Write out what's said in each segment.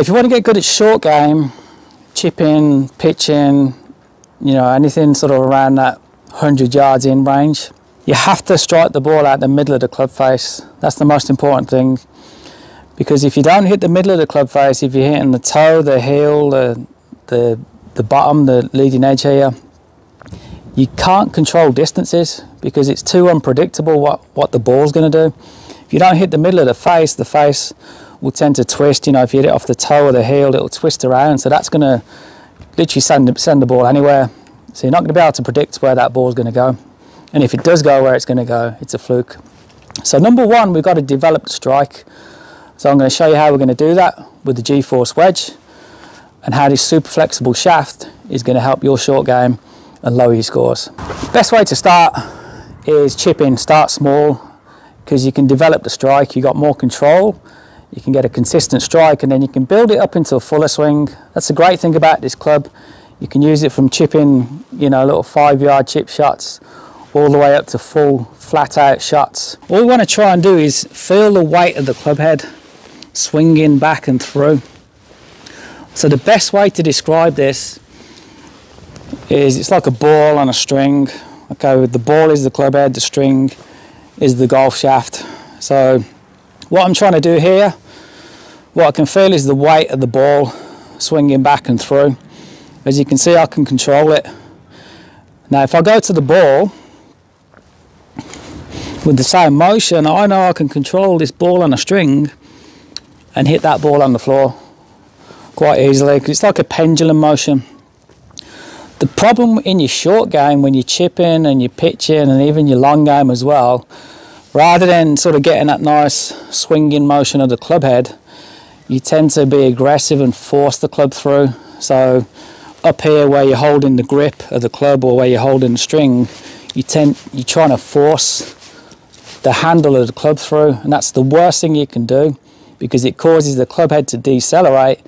If you want to get good at short game, chipping, pitching, you know, anything sort of around that 100 yards in range, you have to strike the ball out the middle of the club face. That's the most important thing, because if you don't hit the middle of the club face, if you're hitting the toe, the heel, the bottom, the leading edge here, you can't control distances because it's too unpredictable what the ball's going to do. If you don't hit the middle of the face will tend to twist. You know, if you hit it off the toe or the heel, it'll twist around, so that's going to literally send the ball anywhere. So you're not going to be able to predict where that ball's going to go, and if it does go where it's going to go, it's a fluke. So number one, we've got to develop the strike. So I'm going to show you how we're going to do that with the GForce wedge, and how this super flexible shaft is going to help your short game and lower your scores. Best way to start is chipping. Start small, because you can develop the strike, you got more control, you can get a consistent strike, and then you can build it up into a fuller swing. That's the great thing about this club. You can use it from chipping, you know, little 5-yard chip shots all the way up to full flat out shots. All we want to try and do is feel the weight of the club head swinging back and through. So the best way to describe this is it's like a ball on a string. Okay, the ball is the club head, the string is the golf shaft. So what I'm trying to do here, what I can feel is the weight of the ball swinging back and through. As you can see, I can control it. Now if I go to the ball with the same motion, I know I can control this ball on a string and hit that ball on the floor quite easily, because it's like a pendulum motion. The problem in your short game, when you're chipping and you're pitching and even your long game as well, rather than sort of getting that nice swinging motion of the club head, you tend to be aggressive and force the club through. So up here where you're holding the grip of the club or where you're holding the string, you're trying to force the handle of the club through, and that's the worst thing you can do, because it causes the club head to decelerate,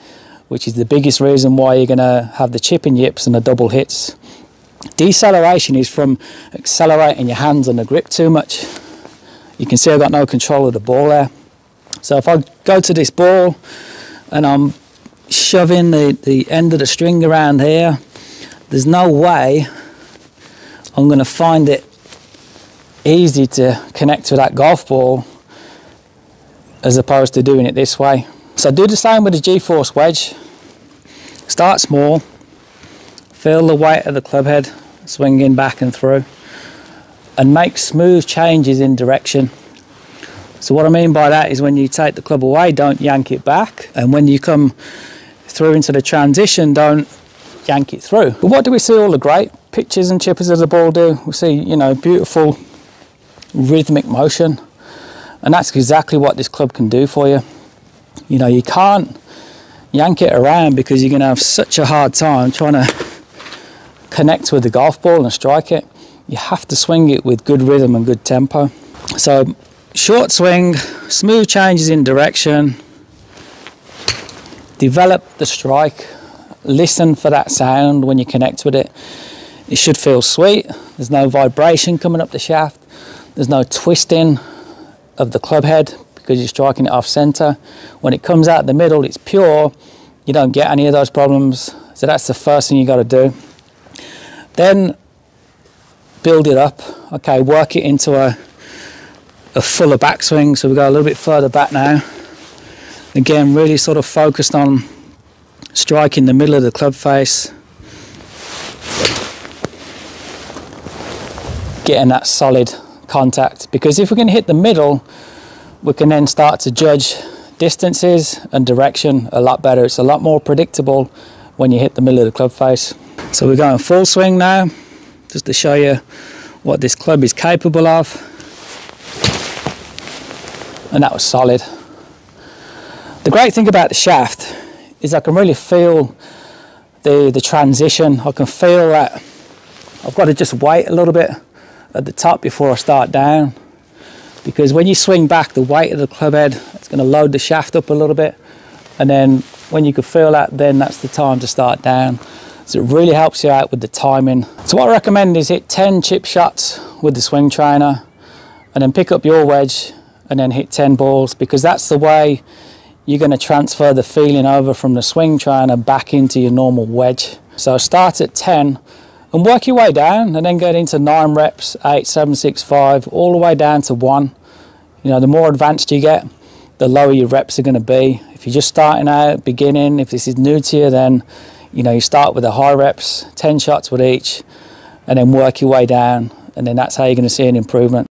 which is the biggest reason why you're going to have the chipping yips and the double hits. Deceleration is from accelerating your hands on the grip too much. You can see I've got no control of the ball there. So if I go to this ball and I'm shoving the end of the string around here, there's no way I'm going to find it easy to connect to that golf ball as opposed to doing it this way. So do the same with the GForce wedge. Start small, feel the weight of the club head swinging back and through, and make smooth changes in direction. So what I mean by that is when you take the club away, don't yank it back, and when you come through into the transition, don't yank it through. But what do we see all the great pitchers and chippers of the ball do? We see, you know, beautiful rhythmic motion, and that's exactly what this club can do for you. You know, you can't yank it around because you're going to have such a hard time trying to connect with the golf ball and strike it. You have to swing it with good rhythm and good tempo. So short swing, smooth changes in direction, develop the strike, listen for that sound when you connect with it. It should feel sweet. There's no vibration coming up the shaft. There's no twisting of the club head because you're striking it off center. When it comes out the middle, it's pure. You don't get any of those problems. So that's the first thing you got to do. Then build it up. Okay, work it into a fuller backswing. So we go a little bit further back now. Again, really sort of focused on striking the middle of the club face, getting that solid contact, because if we can hit the middle, we can then start to judge distances and direction a lot better. It's a lot more predictable when you hit the middle of the club face. So we're going full swing now, just to show you what this club is capable of. And that was solid. The great thing about the shaft is I can really feel the transition. I can feel that I've got to just wait a little bit at the top before I start down, because when you swing back, the weight of the club head, it's going to load the shaft up a little bit, and then when you can feel that, then that's the time to start down. So it really helps you out with the timing. So what I recommend is hit 10 chip shots with the swing trainer, and then pick up your wedge and then hit 10 balls, because that's the way you're going to transfer the feeling over from the swing trainer back into your normal wedge. So start at 10 and work your way down, and then get into 9 reps, 8, 7, 6, 5, all the way down to 1. You know, the more advanced you get, the lower your reps are going to be. If you're just starting out, beginning, if this is new to you, then you know, you start with the high reps, 10 shots with each, and then work your way down, and then that's how you're going to see an improvement.